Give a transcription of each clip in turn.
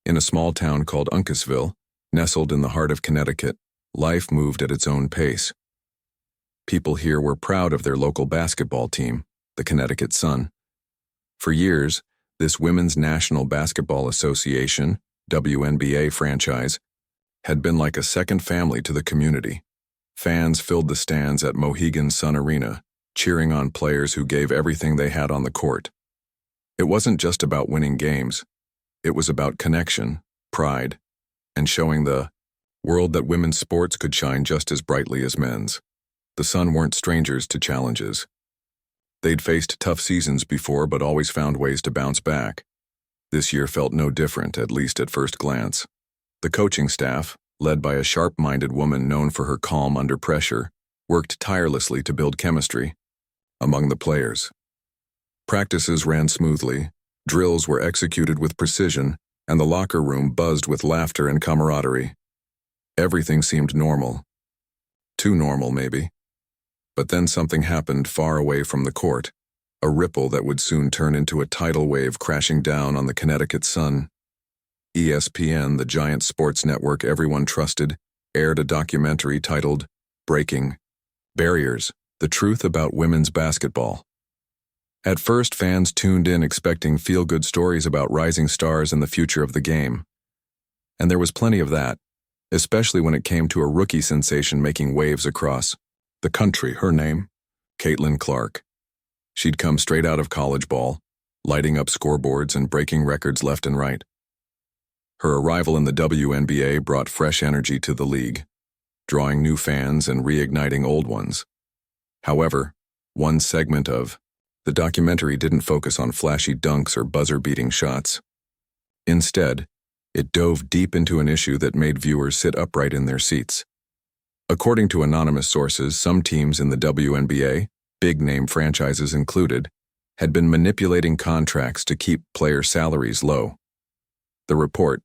In a small town called Uncasville, nestled in the heart of Connecticut, life moved at its own pace. People here were proud of their local basketball team, the Connecticut Sun. For years, this Women's National Basketball Association, WNBA franchise, had been like a second family to the community. Fans filled the stands at Mohegan Sun Arena, cheering on players who gave everything they had on the court. It wasn't just about winning games. It was about connection, pride, and showing the world that women's sports could shine just as brightly as men's. The Sun weren't strangers to challenges. They'd faced tough seasons before but always found ways to bounce back. This year felt no different, at least at first glance. The coaching staff, led by a sharp-minded woman known for her calm under pressure, worked tirelessly to build chemistry among the players. Practices ran smoothly, drills were executed with precision, and the locker room buzzed with laughter and camaraderie. Everything seemed normal. Too normal, maybe. But then something happened far away from the court, a ripple that would soon turn into a tidal wave crashing down on the Connecticut Sun. ESPN, the giant sports network everyone trusted, aired a documentary titled Breaking Barriers: The Truth About Women's Basketball. At first, fans tuned in expecting feel-good stories about rising stars and the future of the game. And there was plenty of that, especially when it came to a rookie sensation making waves across the country. Her name? Caitlin Clark. She'd come straight out of college ball, lighting up scoreboards and breaking records left and right. Her arrival in the WNBA brought fresh energy to the league, drawing new fans and reigniting old ones. However, one segment of the documentary didn't focus on flashy dunks or buzzer-beating shots. Instead, it dove deep into an issue that made viewers sit upright in their seats. According to anonymous sources, some teams in the WNBA, big-name franchises included, had been manipulating contracts to keep player salaries low. The report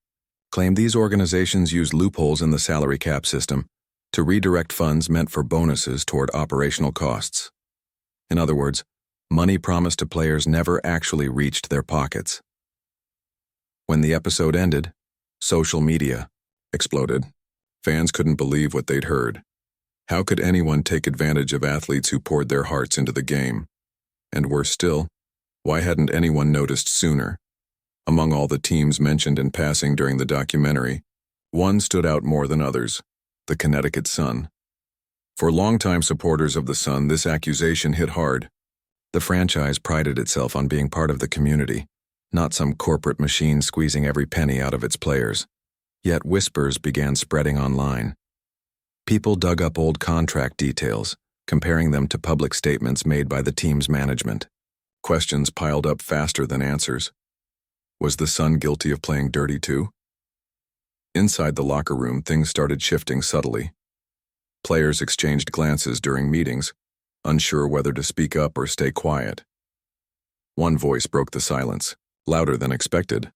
claimed these organizations used loopholes in the salary cap system to redirect funds meant for bonuses toward operational costs. In other words, money promised to players never actually reached their pockets. When the episode ended, social media exploded. Fans couldn't believe what they'd heard. How could anyone take advantage of athletes who poured their hearts into the game? And worse still, why hadn't anyone noticed sooner? Among all the teams mentioned in passing during the documentary, one stood out more than others: the Connecticut Sun. For longtime supporters of the Sun, this accusation hit hard. The franchise prided itself on being part of the community, not some corporate machine squeezing every penny out of its players. Yet whispers began spreading online. People dug up old contract details, comparing them to public statements made by the team's management. Questions piled up faster than answers. Was the Sun guilty of playing dirty too? Inside the locker room, things started shifting subtly. Players exchanged glances during meetings, unsure whether to speak up or stay quiet. One voice broke the silence, louder than expected.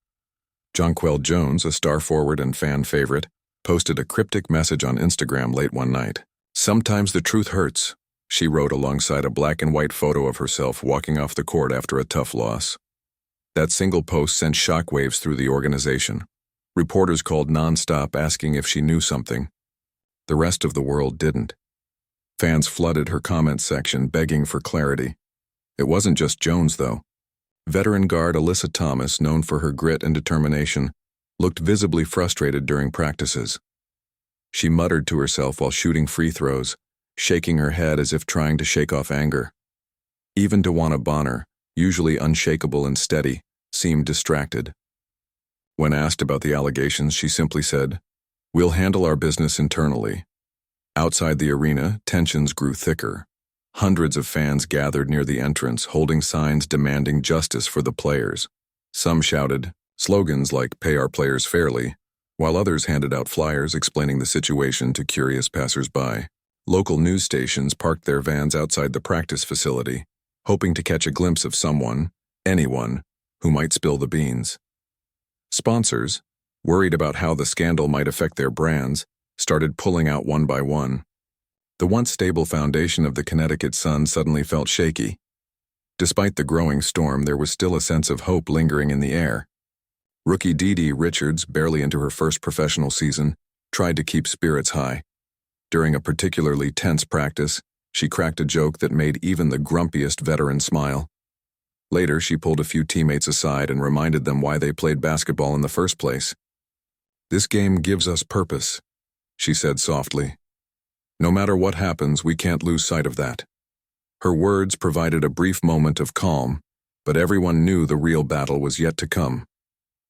Jonquel Jones, a star forward and fan favorite, posted a cryptic message on Instagram late one night. "Sometimes the truth hurts," she wrote alongside a black and white photo of herself walking off the court after a tough loss. That single post sent shockwaves through the organization. Reporters called nonstop asking if she knew something. The rest of the world didn't. Fans flooded her comment section begging for clarity. It wasn't just Jones, though. Veteran guard Alyssa Thomas, known for her grit and determination, looked visibly frustrated during practices. She muttered to herself while shooting free throws, shaking her head as if trying to shake off anger. Even DeWanna Bonner, usually unshakable and steady, seemed distracted. When asked about the allegations, she simply said, "We'll handle our business internally." Outside the arena, tensions grew thicker. Hundreds of fans gathered near the entrance, holding signs demanding justice for the players. Some shouted slogans like "Pay our players fairly," while others handed out flyers explaining the situation to curious passers-by. Local news stations parked their vans outside the practice facility, hoping to catch a glimpse of someone, anyone, who might spill the beans. Sponsors, worried about how the scandal might affect their brands, started pulling out one by one. The once stable foundation of the Connecticut Sun suddenly felt shaky. Despite the growing storm, there was still a sense of hope lingering in the air. Rookie Dee Richards, barely into her first professional season, tried to keep spirits high. During a particularly tense practice, she cracked a joke that made even the grumpiest veteran smile. Later, she pulled a few teammates aside and reminded them why they played basketball in the first place. "This game gives us purpose," she said softly. "No matter what happens, we can't lose sight of that." Her words provided a brief moment of calm, but everyone knew the real battle was yet to come.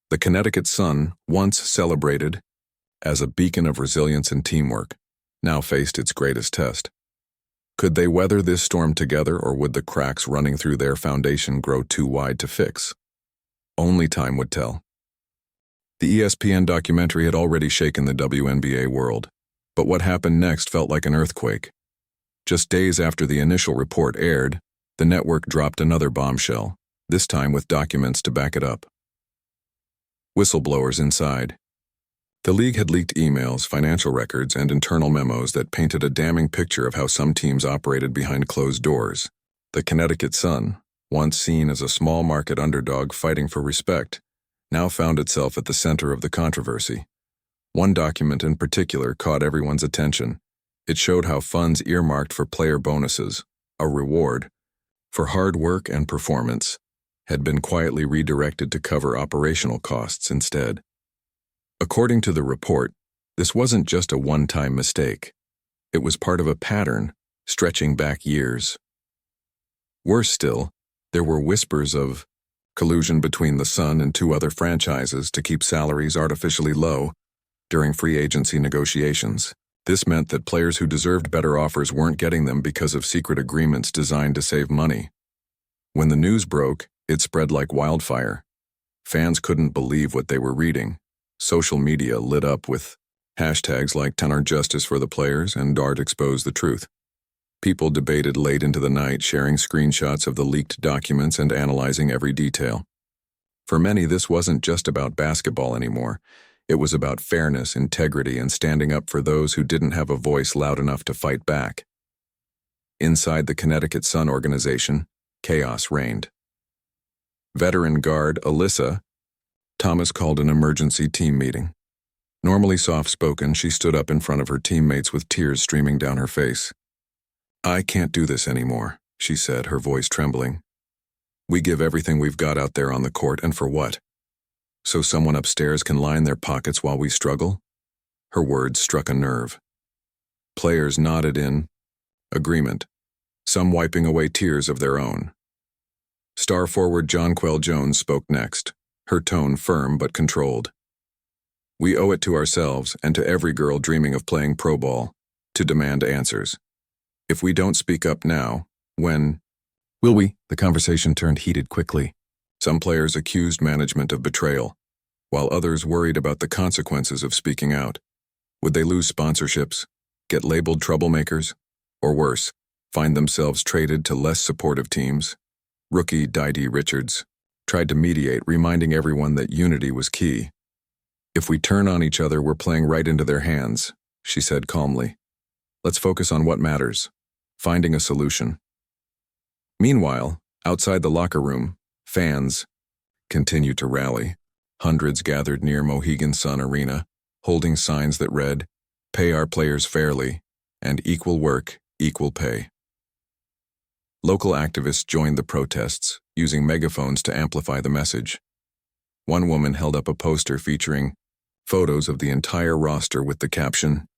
The Connecticut Sun, once celebrated as a beacon of resilience and teamwork, now faced its greatest test. Could they weather this storm together, or would the cracks running through their foundation grow too wide to fix? Only time would tell. The ESPN documentary had already shaken the WNBA world, but what happened next felt like an earthquake. Just days after the initial report aired, the network dropped another bombshell, this time with documents to back it up. Whistleblowers inside. The league had leaked emails, financial records, and internal memos that painted a damning picture of how some teams operated behind closed doors. The Connecticut Sun, once seen as a small market underdog fighting for respect, now found itself at the center of the controversy. One document in particular caught everyone's attention. It showed how funds earmarked for player bonuses, a reward for hard work and performance, had been quietly redirected to cover operational costs instead. According to the report, this wasn't just a one-time mistake. It was part of a pattern stretching back years. Worse still, there were whispers of collusion between the Sun and two other franchises to keep salaries artificially low during free agency negotiations. This meant that players who deserved better offers weren't getting them because of secret agreements designed to save money. When the news broke, it spread like wildfire. Fans couldn't believe what they were reading. Social media lit up with hashtags like "Tenor Justice for the Players" and "Dart Expose the Truth." People debated late into the night, sharing screenshots of the leaked documents and analyzing every detail. For many, this wasn't just about basketball anymore. It was about fairness, integrity, and standing up for those who didn't have a voice loud enough to fight back. Inside the Connecticut Sun organization, chaos reigned. Veteran guard Alyssa Thomas called an emergency team meeting. Normally soft-spoken, she stood up in front of her teammates with tears streaming down her face. "I can't do this anymore," she said, her voice trembling. "We give everything we've got out there on the court, and for what? So someone upstairs can line their pockets while we struggle?" Her words struck a nerve. Players nodded in agreement, some wiping away tears of their own. Star forward Jonquel Jones spoke next, her tone firm but controlled. "We owe it to ourselves and to every girl dreaming of playing pro ball to demand answers. If we don't speak up now, when will we?" The conversation turned heated quickly. Some players accused management of betrayal, while others worried about the consequences of speaking out. Would they lose sponsorships, get labeled troublemakers, or worse, find themselves traded to less supportive teams? Rookie Dee Richards tried to mediate, reminding everyone that unity was key. "If we turn on each other, we're playing right into their hands," she said calmly. "Let's focus on what matters, finding a solution." Meanwhile, outside the locker room, fans continued to rally. Hundreds gathered near Mohegan Sun Arena, holding signs that read, "Pay our players fairly," and "Equal work, equal pay." Local activists joined the protests, using megaphones to amplify the message. One woman held up a poster featuring photos of the entire roster with the caption,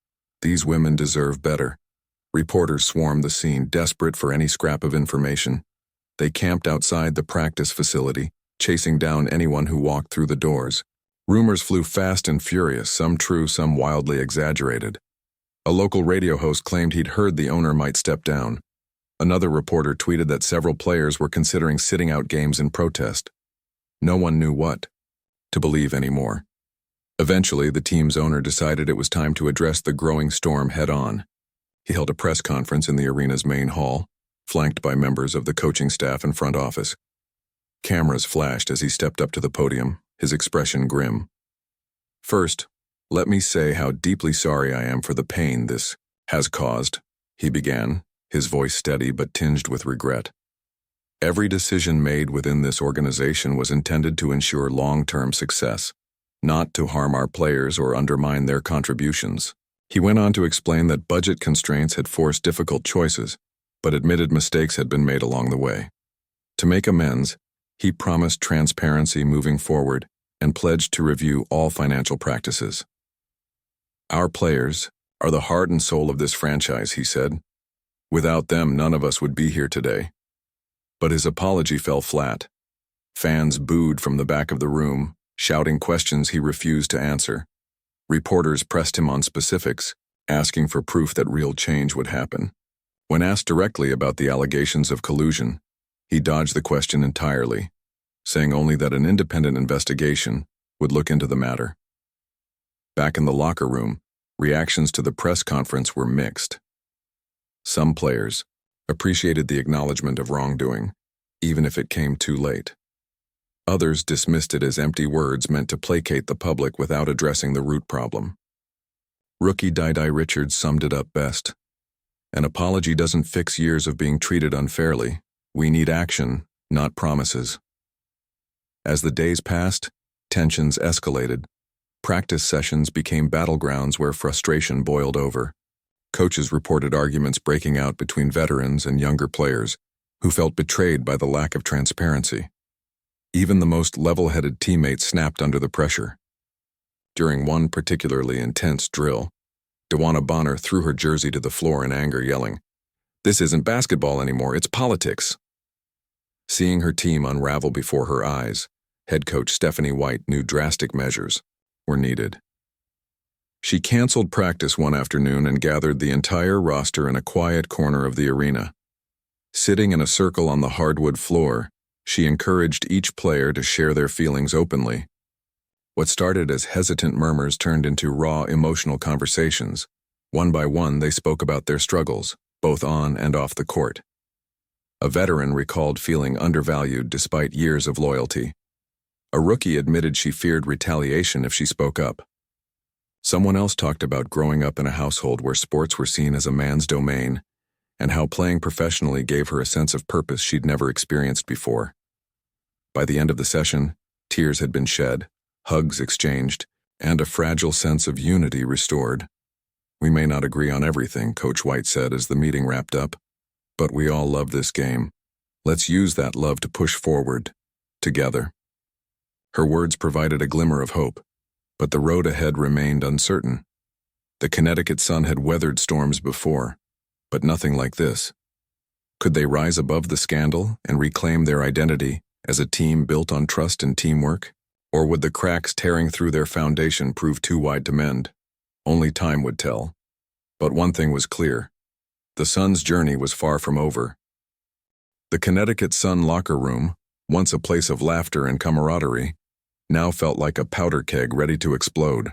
"These women deserve better." Reporters swarmed the scene, desperate for any scrap of information. They camped outside the practice facility, chasing down anyone who walked through the doors. Rumors flew fast and furious, some true, some wildly exaggerated. A local radio host claimed he'd heard the owner might step down. Another reporter tweeted that several players were considering sitting out games in protest. No one knew what to believe anymore. Eventually, the team's owner decided it was time to address the growing storm head-on. He held a press conference in the arena's main hall, flanked by members of the coaching staff and front office. Cameras flashed as he stepped up to the podium, his expression grim. "First, let me say how deeply sorry I am for the pain this has caused," he began, his voice steady but tinged with regret. "Every decision made within this organization was intended to ensure long-term success. not to harm our players or undermine their contributions. He went on to explain that budget constraints had forced difficult choices, but admitted mistakes had been made along the way. To make amends, he promised transparency moving forward and pledged to review all financial practices. Our players are the heart and soul of this franchise, he said. Without them, none of us would be here today. But his apology fell flat. Fans booed from the back of the room, shouting questions he refused to answer. Reporters pressed him on specifics, asking for proof that real change would happen. When asked directly about the allegations of collusion, he dodged the question entirely, saying only that an independent investigation would look into the matter. Back in the locker room, reactions to the press conference were mixed. Some players appreciated the acknowledgement of wrongdoing, even if it came too late. Others dismissed it as empty words meant to placate the public without addressing the root problem. Rookie Dai Richards summed it up best. An apology doesn't fix years of being treated unfairly. We need action, not promises. As the days passed, tensions escalated. Practice sessions became battlegrounds where frustration boiled over. Coaches reported arguments breaking out between veterans and younger players who felt betrayed by the lack of transparency. Even the most level-headed teammates snapped under the pressure. During one particularly intense drill, Dewana Bonner threw her jersey to the floor in anger, yelling, "This isn't basketball anymore, it's politics." Seeing her team unravel before her eyes, head coach Stephanie White knew drastic measures were needed. She canceled practice one afternoon and gathered the entire roster in a quiet corner of the arena. Sitting in a circle on the hardwood floor, she encouraged each player to share their feelings openly. What started as hesitant murmurs turned into raw emotional conversations. One by one, they spoke about their struggles, both on and off the court. A veteran recalled feeling undervalued despite years of loyalty. A rookie admitted she feared retaliation if she spoke up. Someone else talked about growing up in a household where sports were seen as a man's domain, and how playing professionally gave her a sense of purpose she'd never experienced before. By the end of the session, tears had been shed, hugs exchanged, and a fragile sense of unity restored. "We may not agree on everything," Coach White said as the meeting wrapped up, "but we all love this game. Let's use that love to push forward, together." Her words provided a glimmer of hope, but the road ahead remained uncertain. The Connecticut Sun had weathered storms before, but nothing like this. Could they rise above the scandal and reclaim their identity as a team built on trust and teamwork? Or would the cracks tearing through their foundation prove too wide to mend? Only time would tell. But one thing was clear. The Suns' journey was far from over. The Connecticut Sun locker room, once a place of laughter and camaraderie, now felt like a powder keg ready to explode.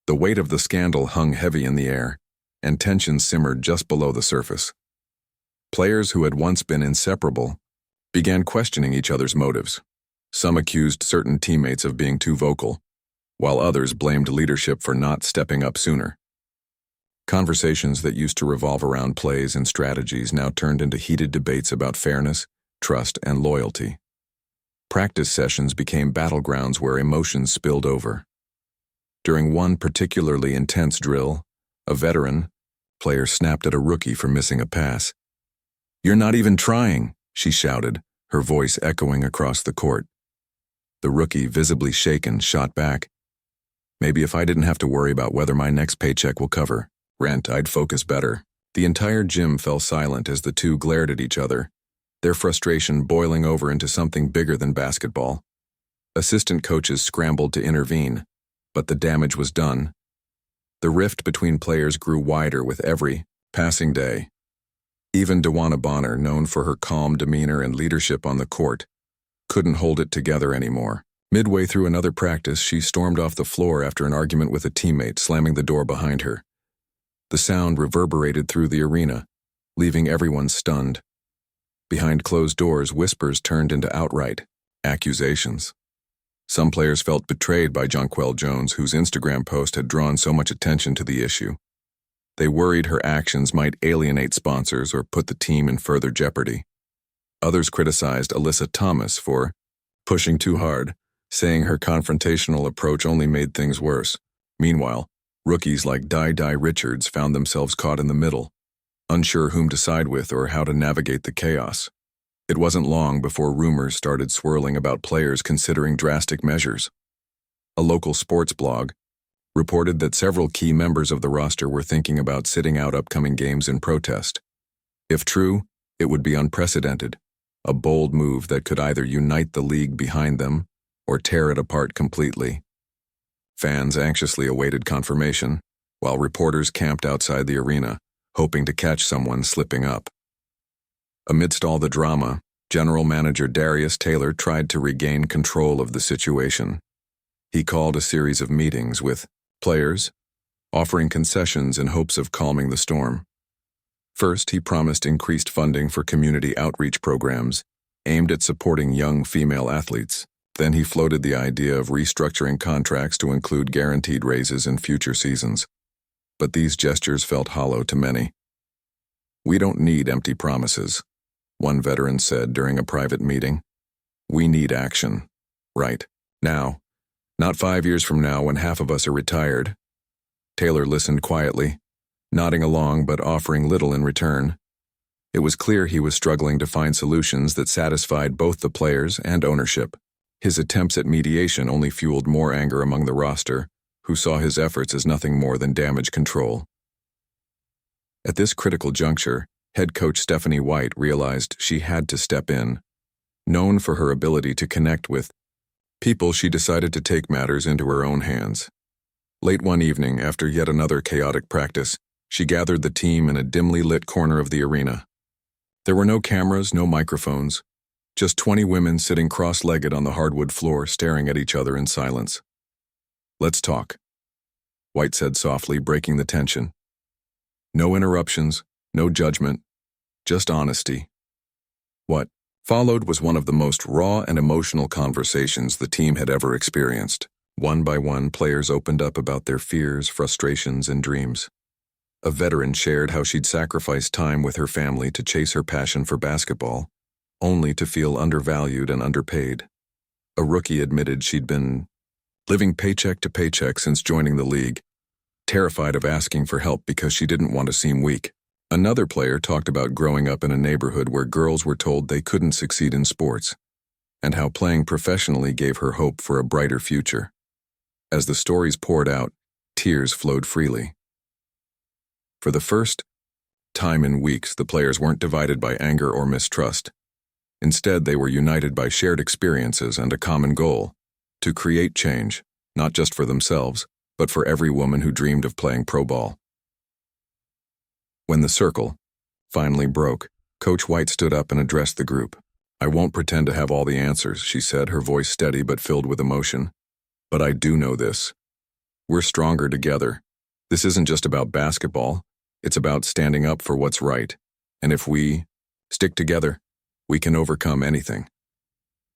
The weight of the scandal hung heavy in the air, and tension simmered just below the surface. Players who had once been inseparable began questioning each other's motives. Some accused certain teammates of being too vocal, while others blamed leadership for not stepping up sooner. Conversations that used to revolve around plays and strategies now turned into heated debates about fairness, trust, and loyalty. Practice sessions became battlegrounds where emotions spilled over. During one particularly intense drill, a veteran player snapped at a rookie for missing a pass. "You're not even trying," she shouted, her voice echoing across the court. The rookie, visibly shaken, shot back, "Maybe if I didn't have to worry about whether my next paycheck will cover rent, I'd focus better." The entire gym fell silent as the two glared at each other, their frustration boiling over into something bigger than basketball. Assistant coaches scrambled to intervene, but the damage was done. The rift between players grew wider with every passing day. Even Dewana Bonner, known for her calm demeanor and leadership on the court, couldn't hold it together anymore. Midway through another practice, she stormed off the floor after an argument with a teammate, slamming the door behind her. The sound reverberated through the arena, leaving everyone stunned. Behind closed doors, whispers turned into outright accusations. Some players felt betrayed by Jonquel Jones, whose Instagram post had drawn so much attention to the issue. They worried her actions might alienate sponsors or put the team in further jeopardy. Others criticized Alyssa Thomas for pushing too hard, saying her confrontational approach only made things worse. Meanwhile, rookies like Di Richards found themselves caught in the middle, unsure whom to side with or how to navigate the chaos. It wasn't long before rumors started swirling about players considering drastic measures. A local sports blog reported that several key members of the roster were thinking about sitting out upcoming games in protest. If true, it would be unprecedented, a bold move that could either unite the league behind them or tear it apart completely. Fans anxiously awaited confirmation, while reporters camped outside the arena, hoping to catch someone slipping up. Amidst all the drama, General Manager Darius Taylor tried to regain control of the situation. He called a series of meetings with players, offering concessions in hopes of calming the storm. First, he promised increased funding for community outreach programs aimed at supporting young female athletes. Then he floated the idea of restructuring contracts to include guaranteed raises in future seasons. But these gestures felt hollow to many. "We don't need empty promises," one veteran said during a private meeting. "We need action. Right now. Not 5 years from now when half of us are retired." Taylor listened quietly, nodding along but offering little in return. It was clear he was struggling to find solutions that satisfied both the players and ownership. His attempts at mediation only fueled more anger among the roster, who saw his efforts as nothing more than damage control. At this critical juncture, head coach Stephanie White realized she had to step in. Known for her ability to connect with people, she decided to take matters into her own hands. Late one evening, after yet another chaotic practice, she gathered the team in a dimly lit corner of the arena. There were no cameras, no microphones, just 20 women sitting cross-legged on the hardwood floor staring at each other in silence. "Let's talk," White said softly, breaking the tension. No interruptions, no judgment, just honesty. What followed was one of the most raw and emotional conversations the team had ever experienced. One by one, players opened up about their fears, frustrations, and dreams. A veteran shared how she'd sacrificed time with her family to chase her passion for basketball, only to feel undervalued and underpaid. A rookie admitted she'd been living paycheck to paycheck since joining the league, terrified of asking for help because she didn't want to seem weak. Another player talked about growing up in a neighborhood where girls were told they couldn't succeed in sports, and how playing professionally gave her hope for a brighter future. As the stories poured out, tears flowed freely. For the first time in weeks, the players weren't divided by anger or mistrust. Instead, they were united by shared experiences and a common goal: to create change, not just for themselves, but for every woman who dreamed of playing pro ball. When the circle finally broke, Coach White stood up and addressed the group. "I won't pretend to have all the answers," she said, her voice steady but filled with emotion. "But I do know this. We're stronger together. This isn't just about basketball. It's about standing up for what's right. And if we stick together, we can overcome anything."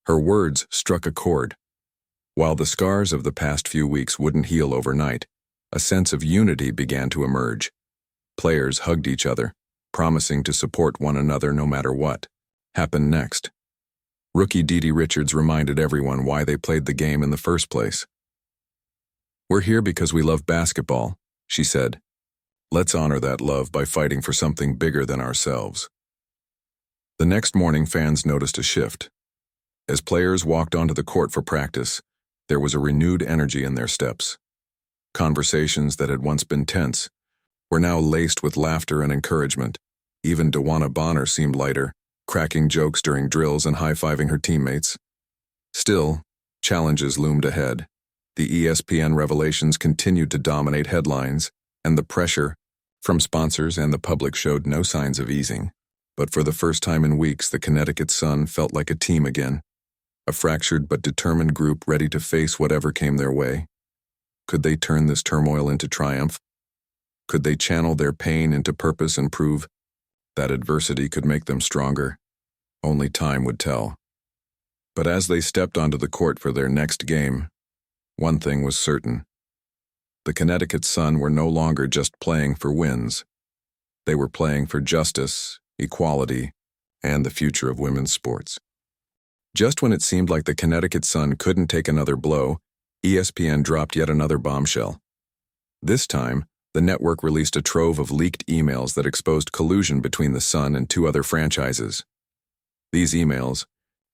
Her words struck a chord. While the scars of the past few weeks wouldn't heal overnight, a sense of unity began to emerge. Players hugged each other, promising to support one another no matter what happened next. Rookie Di Richards reminded everyone why they played the game in the first place. "We're here because we love basketball," she said. "Let's honor that love by fighting for something bigger than ourselves." The next morning, fans noticed a shift. As players walked onto the court for practice, there was a renewed energy in their steps. Conversations that had once been tense were now laced with laughter and encouragement. Even Dewana Bonner seemed lighter, cracking jokes during drills and high-fiving her teammates. Still, challenges loomed ahead. The ESPN revelations continued to dominate headlines, and the pressure from sponsors and the public showed no signs of easing. But for the first time in weeks, the Connecticut Sun felt like a team again, a fractured but determined group ready to face whatever came their way. Could they turn this turmoil into triumph? Could they channel their pain into purpose and prove that adversity could make them stronger? Only time would tell. But as they stepped onto the court for their next game, one thing was certain. The Connecticut Sun were no longer just playing for wins. They were playing for justice, equality, and the future of women's sports. Just when it seemed like the Connecticut Sun couldn't take another blow, ESPN dropped yet another bombshell. This time, the network released a trove of leaked emails that exposed collusion between the Sun and two other franchises. These emails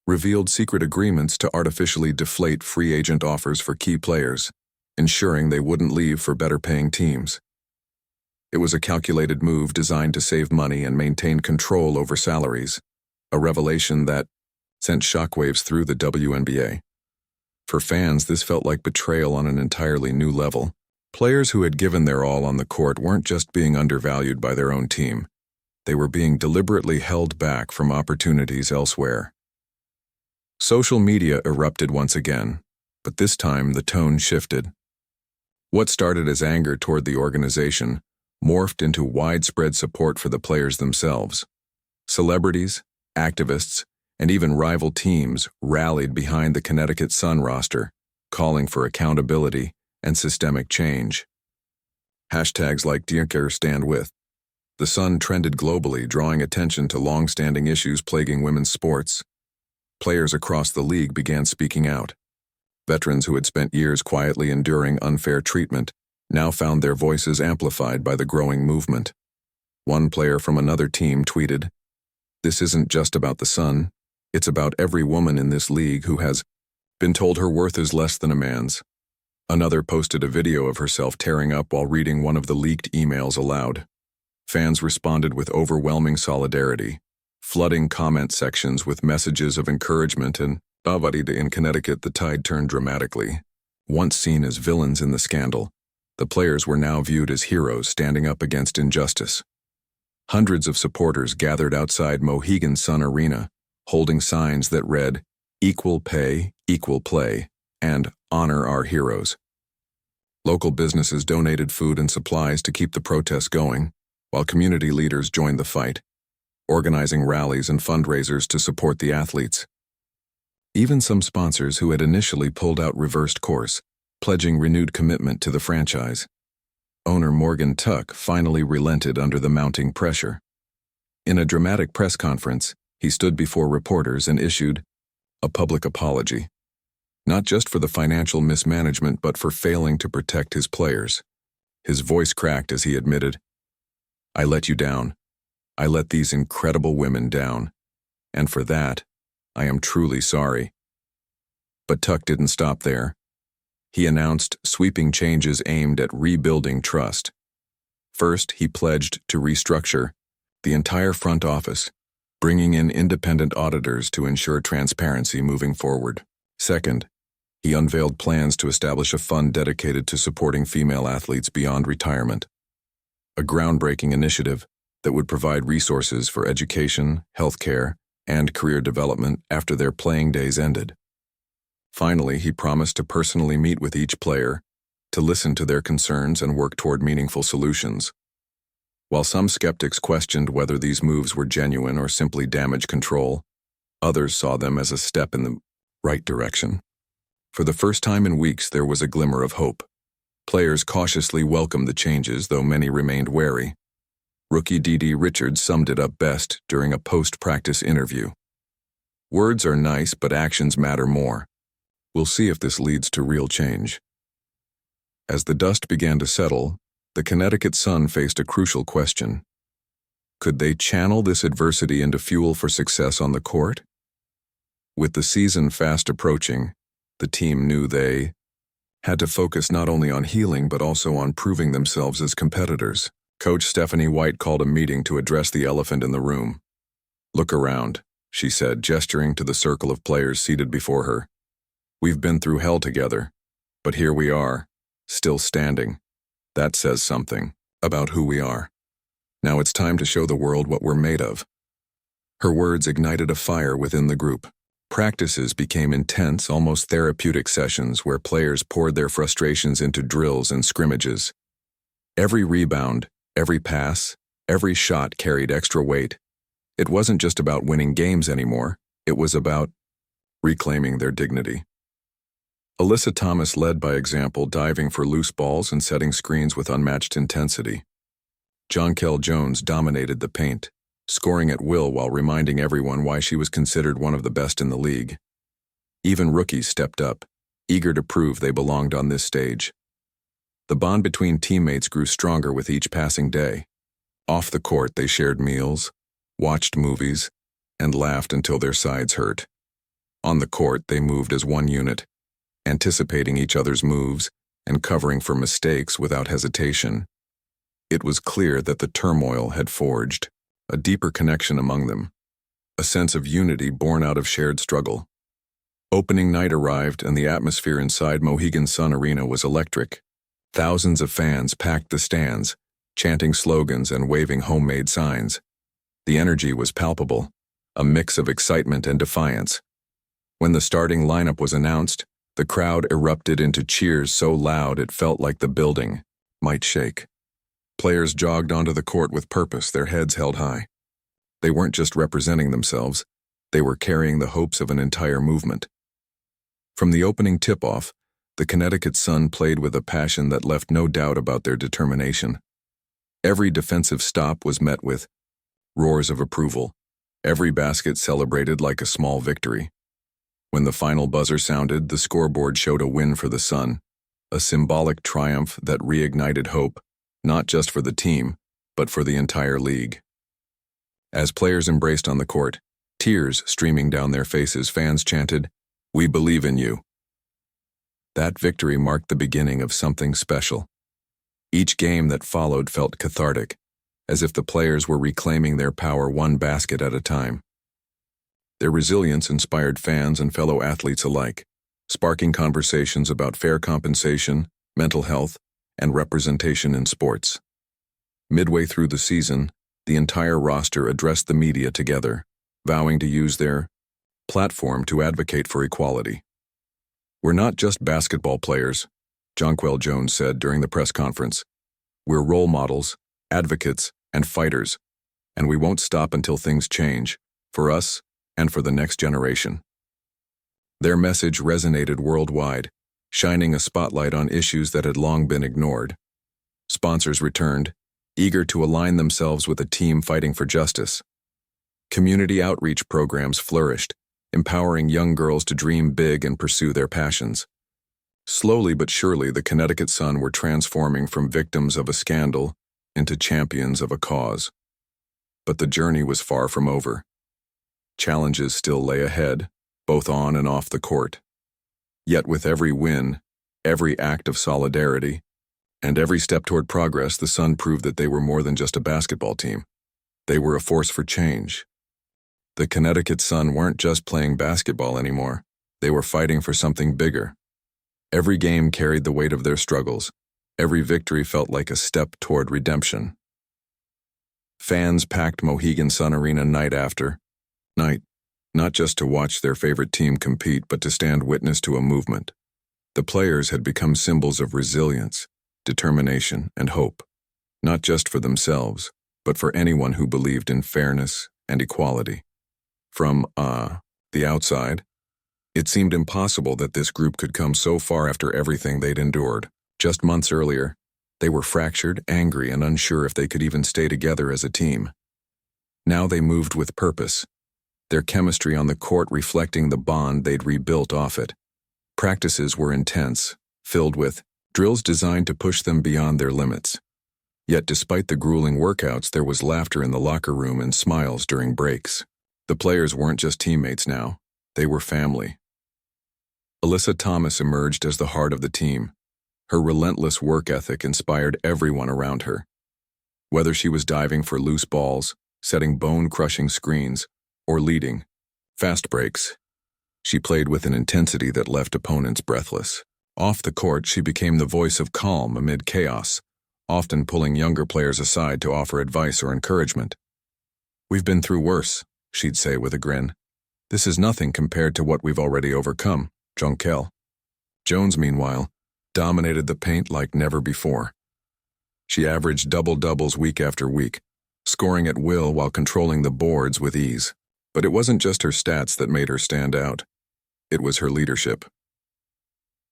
revealed secret agreements to artificially deflate free agent offers for key players, ensuring they wouldn't leave for better-paying teams. It was a calculated move designed to save money and maintain control over salaries, a revelation that sent shockwaves through the WNBA. For fans, this felt like betrayal on an entirely new level. Players who had given their all on the court weren't just being undervalued by their own team. They were being deliberately held back from opportunities elsewhere. Social media erupted once again, but this time the tone shifted. What started as anger toward the organization morphed into widespread support for the players themselves. Celebrities, activists, and even rival teams rallied behind the Connecticut Sun roster, calling for accountability and systemic change. Hashtags like #DiankerStandWith the Sun trended globally, drawing attention to long-standing issues plaguing women's sports. Players across the league began speaking out. Veterans who had spent years quietly enduring unfair treatment now found their voices amplified by the growing movement. One player from another team tweeted, "This isn't just about the Sun, it's about every woman in this league who has been told her worth is less than a man's." Another posted a video of herself tearing up while reading one of the leaked emails aloud. Fans responded with overwhelming solidarity, flooding comment sections with messages of encouragement, and in Connecticut the tide turned dramatically. Once seen as villains in the scandal, the players were now viewed as heroes standing up against injustice. Hundreds of supporters gathered outside Mohegan Sun Arena, holding signs that read, "Equal pay, equal play," and "Honor our heroes." Local businesses donated food and supplies to keep the protests going, while community leaders joined the fight, organizing rallies and fundraisers to support the athletes. Even some sponsors who had initially pulled out reversed course, pledging renewed commitment to the franchise. Owner Morgan Tuck finally relented under the mounting pressure. In a dramatic press conference, he stood before reporters and issued a public apology, not just for the financial mismanagement but for failing to protect his players. His voice cracked as he admitted, "I let you down. I let these incredible women down. And for that, I am truly sorry." But Tuck didn't stop there. He announced sweeping changes aimed at rebuilding trust. First, he pledged to restructure the entire front office, bringing in independent auditors to ensure transparency moving forward. Second, he unveiled plans to establish a fund dedicated to supporting female athletes beyond retirement, a groundbreaking initiative that would provide resources for education, healthcare, and career development after their playing days ended. Finally, he promised to personally meet with each player, to listen to their concerns and work toward meaningful solutions. While some skeptics questioned whether these moves were genuine or simply damage control, others saw them as a step in the right direction. For the first time in weeks, there was a glimmer of hope. Players cautiously welcomed the changes, though many remained wary. Rookie D.D. Richards summed it up best during a post-practice interview. "Words are nice, but actions matter more. We'll see if this leads to real change." As the dust began to settle, the Connecticut Sun faced a crucial question. Could they channel this adversity into fuel for success on the court? With the season fast approaching, the team knew they had to focus not only on healing but also on proving themselves as competitors. Coach Stephanie White called a meeting to address the elephant in the room. "Look around," she said, gesturing to the circle of players seated before her. "We've been through hell together, but here we are, still standing. That says something about who we are. Now it's time to show the world what we're made of." Her words ignited a fire within the group. Practices became intense, almost therapeutic sessions where players poured their frustrations into drills and scrimmages. Every rebound, every pass, every shot carried extra weight. It wasn't just about winning games anymore, it was about reclaiming their dignity. Alyssa Thomas led by example, diving for loose balls and setting screens with unmatched intensity. Jonquel Jones dominated the paint, scoring at will while reminding everyone why she was considered one of the best in the league. Even rookies stepped up, eager to prove they belonged on this stage. The bond between teammates grew stronger with each passing day. Off the court, they shared meals, watched movies, and laughed until their sides hurt. On the court, they moved as one unit, anticipating each other's moves and covering for mistakes without hesitation. It was clear that the turmoil had forged a deeper connection among them, a sense of unity born out of shared struggle. Opening night arrived, and the atmosphere inside Mohegan Sun Arena was electric. Thousands of fans packed the stands, chanting slogans and waving homemade signs. The energy was palpable, a mix of excitement and defiance. When the starting lineup was announced, the crowd erupted into cheers so loud it felt like the building might shake. Players jogged onto the court with purpose, their heads held high. They weren't just representing themselves, they were carrying the hopes of an entire movement. From the opening tip-off, the Connecticut Sun played with a passion that left no doubt about their determination. Every defensive stop was met with roars of approval, every basket celebrated like a small victory. When the final buzzer sounded, the scoreboard showed a win for the Sun, a symbolic triumph that reignited hope, not just for the team, but for the entire league. As players embraced on the court, tears streaming down their faces, fans chanted, "We believe in you." That victory marked the beginning of something special. Each game that followed felt cathartic, as if the players were reclaiming their power one basket at a time. Their resilience inspired fans and fellow athletes alike, sparking conversations about fair compensation, mental health, and representation in sports. Midway through the season, the entire roster addressed the media together, vowing to use their platform to advocate for equality. "We're not just basketball players," Jonquel Jones said during the press conference. "We're role models, advocates, and fighters, and we won't stop until things change, for us and for the next generation." Their message resonated worldwide, shining a spotlight on issues that had long been ignored. Sponsors returned, eager to align themselves with a team fighting for justice. Community outreach programs flourished, empowering young girls to dream big and pursue their passions. Slowly but surely, the Connecticut Sun were transforming from victims of a scandal into champions of a cause. But the journey was far from over. Challenges still lay ahead, both on and off the court. Yet with every win, every act of solidarity, and every step toward progress, the Sun proved that they were more than just a basketball team. They were a force for change. The Connecticut Sun weren't just playing basketball anymore. They were fighting for something bigger. Every game carried the weight of their struggles. Every victory felt like a step toward redemption. Fans packed Mohegan Sun Arena night after night, not just to watch their favorite team compete, but to stand witness to a movement. The players had become symbols of resilience, determination, and hope, not just for themselves, but for anyone who believed in fairness and equality. From, the outside, it seemed impossible that this group could come so far after everything they'd endured. Just months earlier, they were fractured, angry, and unsure if they could even stay together as a team. Now they moved with purpose, their chemistry on the court reflecting the bond they'd rebuilt off it. Practices were intense, filled with drills designed to push them beyond their limits. Yet despite the grueling workouts, there was laughter in the locker room and smiles during breaks. The players weren't just teammates now, they were family. Alyssa Thomas emerged as the heart of the team. Her relentless work ethic inspired everyone around her. Whether she was diving for loose balls, setting bone-crushing screens, or leading fast breaks, she played with an intensity that left opponents breathless. Off the court, she became the voice of calm amid chaos, often pulling younger players aside to offer advice or encouragement. "We've been through worse," she'd say with a grin. "This is nothing compared to what we've already overcome." Jonquel Jones, meanwhile, dominated the paint like never before. She averaged double-doubles week after week, scoring at will while controlling the boards with ease. But it wasn't just her stats that made her stand out. It was her leadership.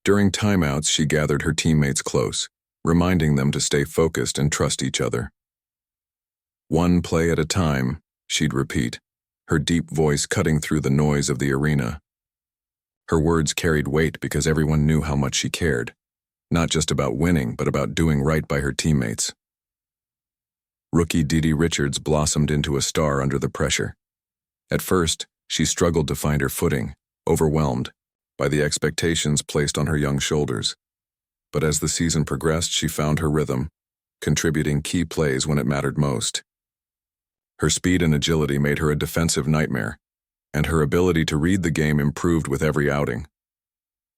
During timeouts, she gathered her teammates close, reminding them to stay focused and trust each other. "One play at a time," she'd repeat, her deep voice cutting through the noise of the arena. Her words carried weight because everyone knew how much she cared, not just about winning, but about doing right by her teammates. Rookie Didi Richards blossomed into a star under the pressure. At first, she struggled to find her footing, overwhelmed by the expectations placed on her young shoulders. But as the season progressed, she found her rhythm, contributing key plays when it mattered most. Her speed and agility made her a defensive nightmare, and her ability to read the game improved with every outing.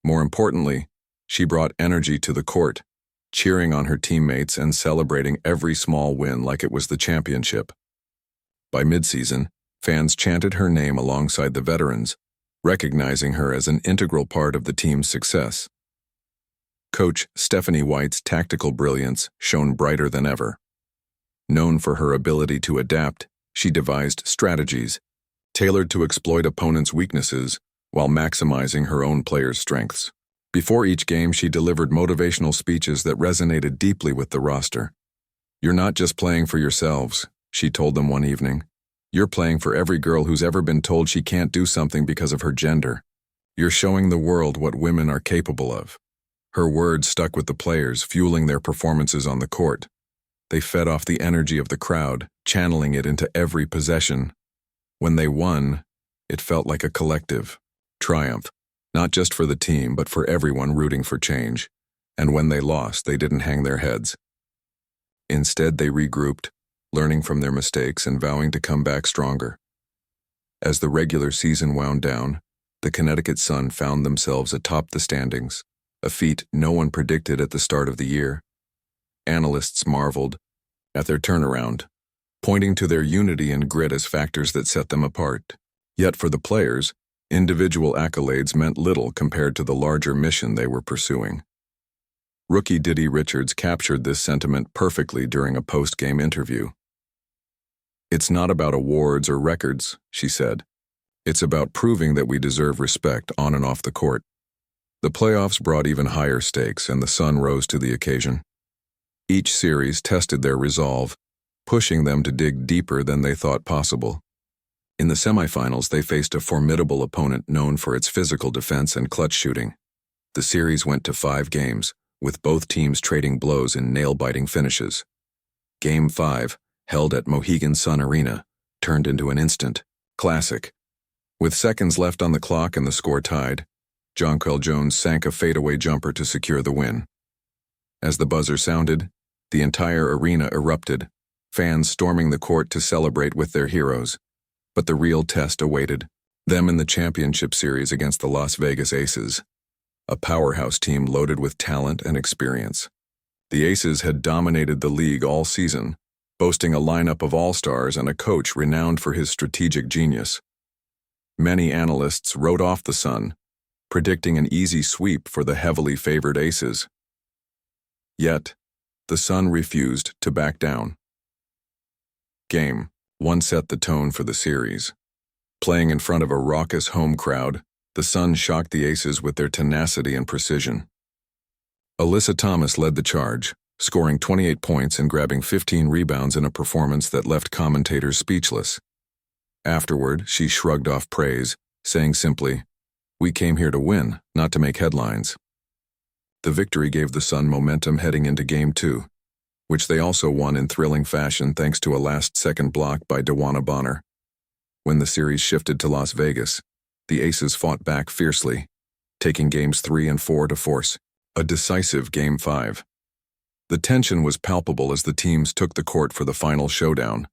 More importantly, she brought energy to the court, cheering on her teammates and celebrating every small win like it was the championship. By midseason, fans chanted her name alongside the veterans, recognizing her as an integral part of the team's success. Coach Stephanie White's tactical brilliance shone brighter than ever. Known for her ability to adapt, she devised strategies tailored to exploit opponents' weaknesses while maximizing her own players' strengths. Before each game, she delivered motivational speeches that resonated deeply with the roster. "You're not just playing for yourselves," she told them one evening. "You're playing for every girl who's ever been told she can't do something because of her gender. You're showing the world what women are capable of." Her words stuck with the players, fueling their performances on the court. They fed off the energy of the crowd, channeling it into every possession. When they won, it felt like a collective triumph, not just for the team, but for everyone rooting for change. And when they lost, they didn't hang their heads. Instead, they regrouped, learning from their mistakes and vowing to come back stronger. As the regular season wound down, the Connecticut Sun found themselves atop the standings, a feat no one predicted at the start of the year. Analysts marveled at their turnaround, pointing to their unity and grit as factors that set them apart. Yet for the players, individual accolades meant little compared to the larger mission they were pursuing. Rookie Didi Richards captured this sentiment perfectly during a post-game interview. "It's not about awards or records," she said. "It's about proving that we deserve respect on and off the court." The playoffs brought even higher stakes, and the Sun rose to the occasion. Each series tested their resolve, pushing them to dig deeper than they thought possible. In the semifinals, they faced a formidable opponent known for its physical defense and clutch shooting. The series went to 5 games, with both teams trading blows in nail-biting finishes. Game 5, held at Mohegan Sun Arena, turned into an instant classic. With seconds left on the clock and the score tied, Jonquel Jones sank a fadeaway jumper to secure the win. As the buzzer sounded, the entire arena erupted, fans storming the court to celebrate with their heroes. But the real test awaited them in the championship series against the Las Vegas Aces, a powerhouse team loaded with talent and experience. The Aces had dominated the league all season, boasting a lineup of all-stars and a coach renowned for his strategic genius. Many analysts wrote off the Sun, predicting an easy sweep for the heavily favored Aces. Yet, the Sun refused to back down. Game 1 set the tone for the series. Playing in front of a raucous home crowd, the Sun shocked the Aces with their tenacity and precision. Alyssa Thomas led the charge, scoring 28 points and grabbing 15 rebounds in a performance that left commentators speechless. Afterward, she shrugged off praise, saying simply, "We came here to win, not to make headlines." The victory gave the Sun momentum heading into Game 2, which they also won in thrilling fashion thanks to a last-second block by DeWanna Bonner. When the series shifted to Las Vegas, the Aces fought back fiercely, taking Games 3 and 4 to force a decisive Game 5. The tension was palpable as the teams took the court for the final showdown.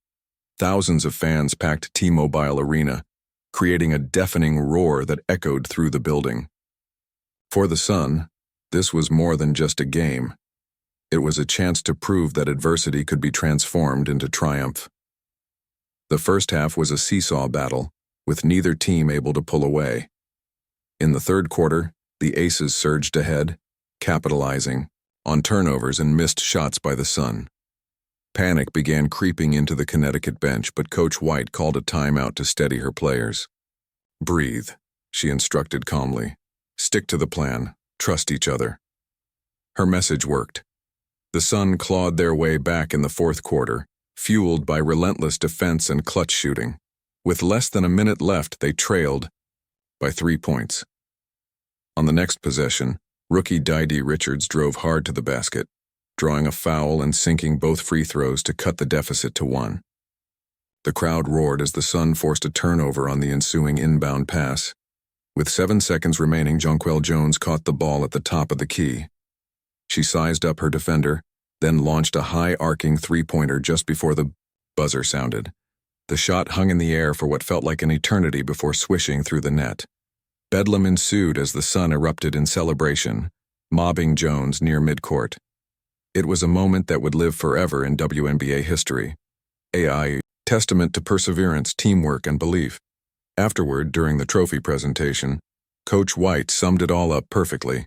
Thousands of fans packed T-Mobile Arena, creating a deafening roar that echoed through the building. For the Sun, this was more than just a game. It was a chance to prove that adversity could be transformed into triumph. The first half was a seesaw battle, with neither team able to pull away. In the third quarter, the Aces surged ahead, capitalizing on turnovers and missed shots by the Sun. Panic began creeping into the Connecticut bench, but Coach White called a timeout to steady her players. "Breathe," she instructed calmly. "Stick to the plan. Trust each other." Her message worked. The Sun clawed their way back in the fourth quarter, fueled by relentless defense and clutch shooting. With less than a minute left, they trailed by 3 points. On the next possession, rookie Didi Richards drove hard to the basket, drawing a foul and sinking both free throws to cut the deficit to 1. The crowd roared as the Sun forced a turnover on the ensuing inbound pass. With 7 seconds remaining, Jonquel Jones caught the ball at the top of the key. She sized up her defender, then launched a high-arcing three-pointer just before the buzzer sounded. The shot hung in the air for what felt like an eternity before swishing through the net. Bedlam ensued as the Sun erupted in celebration, mobbing Jones near midcourt. It was a moment that would live forever in WNBA history. A testament to perseverance, teamwork, and belief. Afterward, during the trophy presentation, Coach White summed it all up perfectly.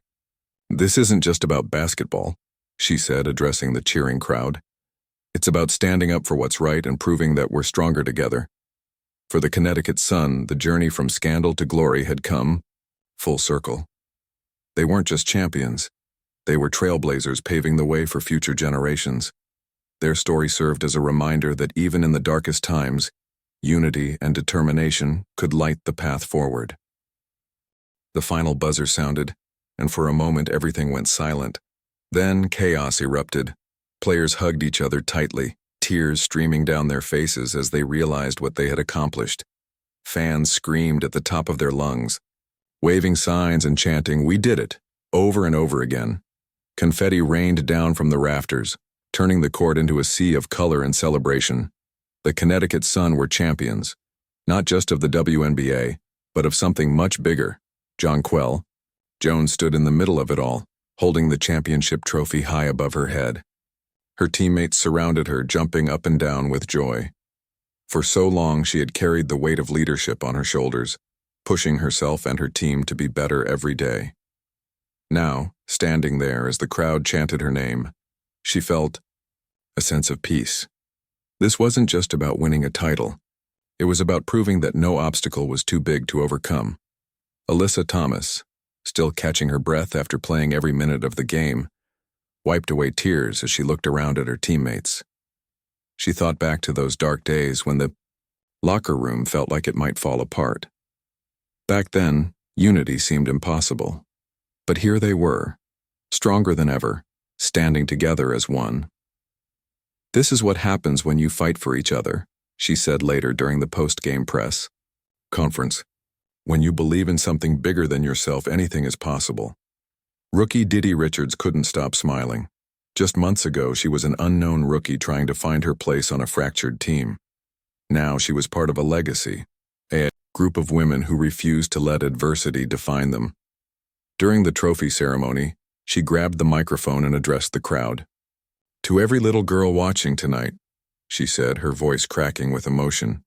"This isn't just about basketball," she said, addressing the cheering crowd. "It's about standing up for what's right and proving that we're stronger together." For the Connecticut Sun, the journey from scandal to glory had come full circle. They weren't just champions. They were trailblazers paving the way for future generations. Their story served as a reminder that even in the darkest times, unity and determination could light the path forward. The final buzzer sounded, and for a moment everything went silent. Then chaos erupted. Players hugged each other tightly, tears streaming down their faces as they realized what they had accomplished. Fans screamed at the top of their lungs, waving signs and chanting, "We did it," over and over again. Confetti rained down from the rafters, turning the court into a sea of color and celebration. The Connecticut Sun were champions, not just of the WNBA, but of something much bigger. Jonquel Jones stood in the middle of it all, holding the championship trophy high above her head. Her teammates surrounded her, jumping up and down with joy. For so long she had carried the weight of leadership on her shoulders, pushing herself and her team to be better every day. Now, standing there as the crowd chanted her name, she felt a sense of peace. This wasn't just about winning a title. It was about proving that no obstacle was too big to overcome. Alyssa Thomas, still catching her breath after playing every minute of the game, wiped away tears as she looked around at her teammates. She thought back to those dark days when the locker room felt like it might fall apart. Back then, unity seemed impossible. But here they were, stronger than ever, standing together as one. "This is what happens when you fight for each other," she said later during the post-game press conference. "When you believe in something bigger than yourself, anything is possible." Rookie Didi Richards couldn't stop smiling. Just months ago, she was an unknown rookie trying to find her place on a fractured team. Now she was part of a legacy, a group of women who refused to let adversity define them. During the trophy ceremony, she grabbed the microphone and addressed the crowd. "To every little girl watching tonight," she said, her voice cracking with emotion,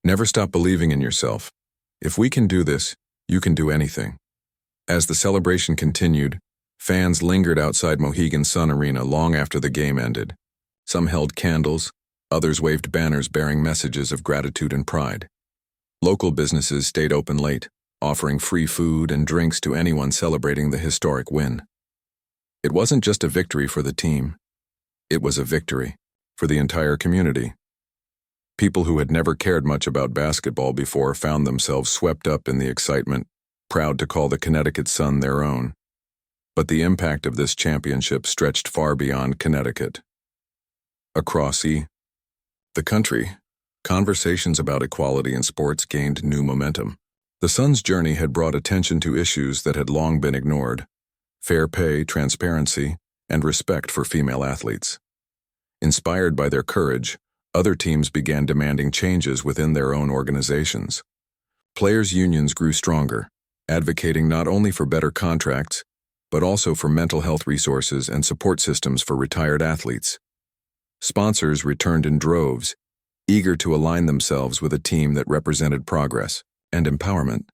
"never stop believing in yourself. If we can do this, you can do anything." As the celebration continued, fans lingered outside Mohegan Sun Arena long after the game ended. Some held candles, others waved banners bearing messages of gratitude and pride. Local businesses stayed open late, offering free food and drinks to anyone celebrating the historic win. It wasn't just a victory for the team. It was a victory for the entire community. People who had never cared much about basketball before found themselves swept up in the excitement, proud to call the Connecticut Sun their own. But the impact of this championship stretched far beyond Connecticut. Across the country, conversations about equality in sports gained new momentum. The Sun's journey had brought attention to issues that had long been ignored: fair pay, transparency, and respect for female athletes. Inspired by their courage, other teams began demanding changes within their own organizations. Players' unions grew stronger, advocating not only for better contracts, but also for mental health resources and support systems for retired athletes. Sponsors returned in droves, eager to align themselves with a team that represented progress and empowerment.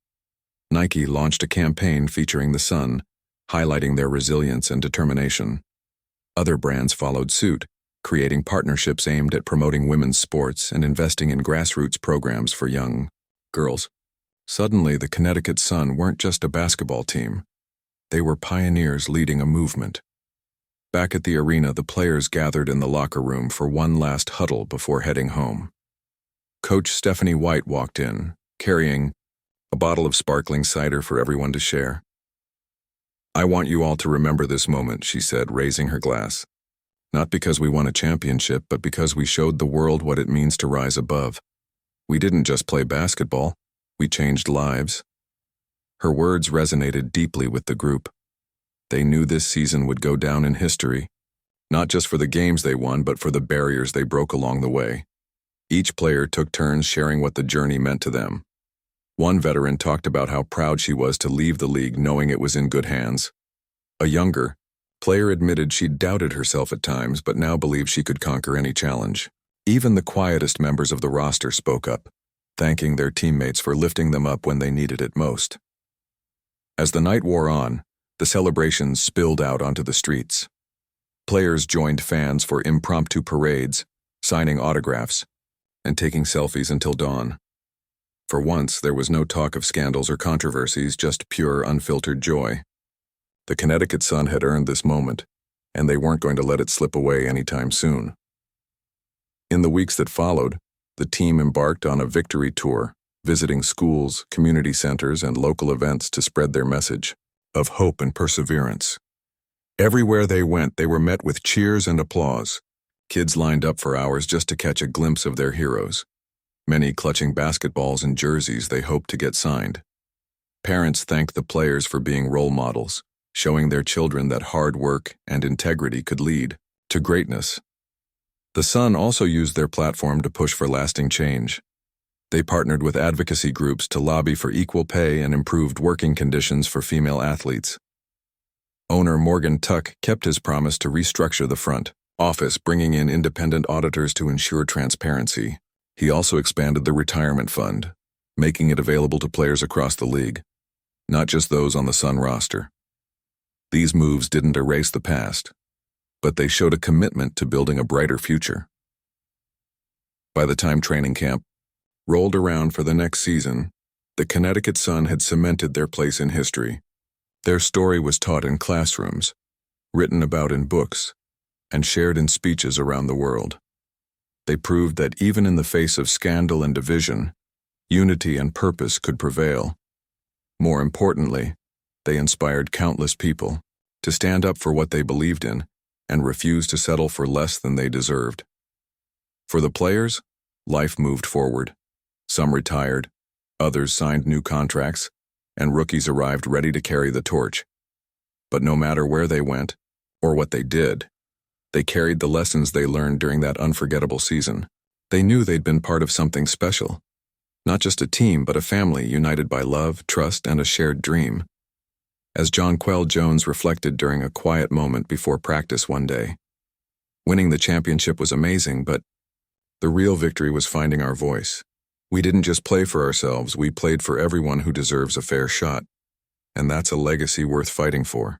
Nike launched a campaign featuring the Sun, highlighting their resilience and determination. Other brands followed suit, creating partnerships aimed at promoting women's sports and investing in grassroots programs for young girls. Suddenly, the Connecticut Sun weren't just a basketball team. They were pioneers leading a movement. Back at the arena, the players gathered in the locker room for one last huddle before heading home. Coach Stephanie White walked in, carrying a bottle of sparkling cider for everyone to share. I want you all to remember this moment, she said, raising her glass. Not because we won a championship, but because we showed the world what it means to rise above. We didn't just play basketball, we changed lives. Her words resonated deeply with the group. They knew this season would go down in history, not just for the games they won, but for the barriers they broke along the way. Each player took turns sharing what the journey meant to them. One veteran talked about how proud she was to leave the league knowing it was in good hands. A younger player admitted she'd doubted herself at times, but now believed she could conquer any challenge. Even the quietest members of the roster spoke up, thanking their teammates for lifting them up when they needed it most. As the night wore on, the celebrations spilled out onto the streets. Players joined fans for impromptu parades, signing autographs, and taking selfies until dawn. For once, there was no talk of scandals or controversies, just pure, unfiltered joy. The Connecticut Sun had earned this moment, and they weren't going to let it slip away anytime soon. In the weeks that followed, the team embarked on a victory tour, visiting schools, community centers, and local events to spread their message of hope and perseverance. Everywhere they went, they were met with cheers and applause. Kids lined up for hours just to catch a glimpse of their heroes, many clutching basketballs and jerseys they hoped to get signed. Parents thanked the players for being role models, showing their children that hard work and integrity could lead to greatness. The Sun also used their platform to push for lasting change. They partnered with advocacy groups to lobby for equal pay and improved working conditions for female athletes. Owner Morgan Tuck kept his promise to restructure the front office, bringing in independent auditors to ensure transparency. He also expanded the retirement fund, making it available to players across the league, not just those on the Sun roster. These moves didn't erase the past, but they showed a commitment to building a brighter future. By the time training camp rolled around for the next season, the Connecticut Sun had cemented their place in history. Their story was taught in classrooms, written about in books, and shared in speeches around the world. They proved that even in the face of scandal and division, unity and purpose could prevail. More importantly, they inspired countless people to stand up for what they believed in and refuse to settle for less than they deserved. For the players, life moved forward. Some retired, others signed new contracts, and rookies arrived ready to carry the torch. But no matter where they went, or what they did, they carried the lessons they learned during that unforgettable season. They knew they'd been part of something special, not just a team, but a family united by love, trust, and a shared dream. As Jonquel Jones reflected during a quiet moment before practice one day, winning the championship was amazing, but the real victory was finding our voice. We didn't just play for ourselves, we played for everyone who deserves a fair shot. And that's a legacy worth fighting for.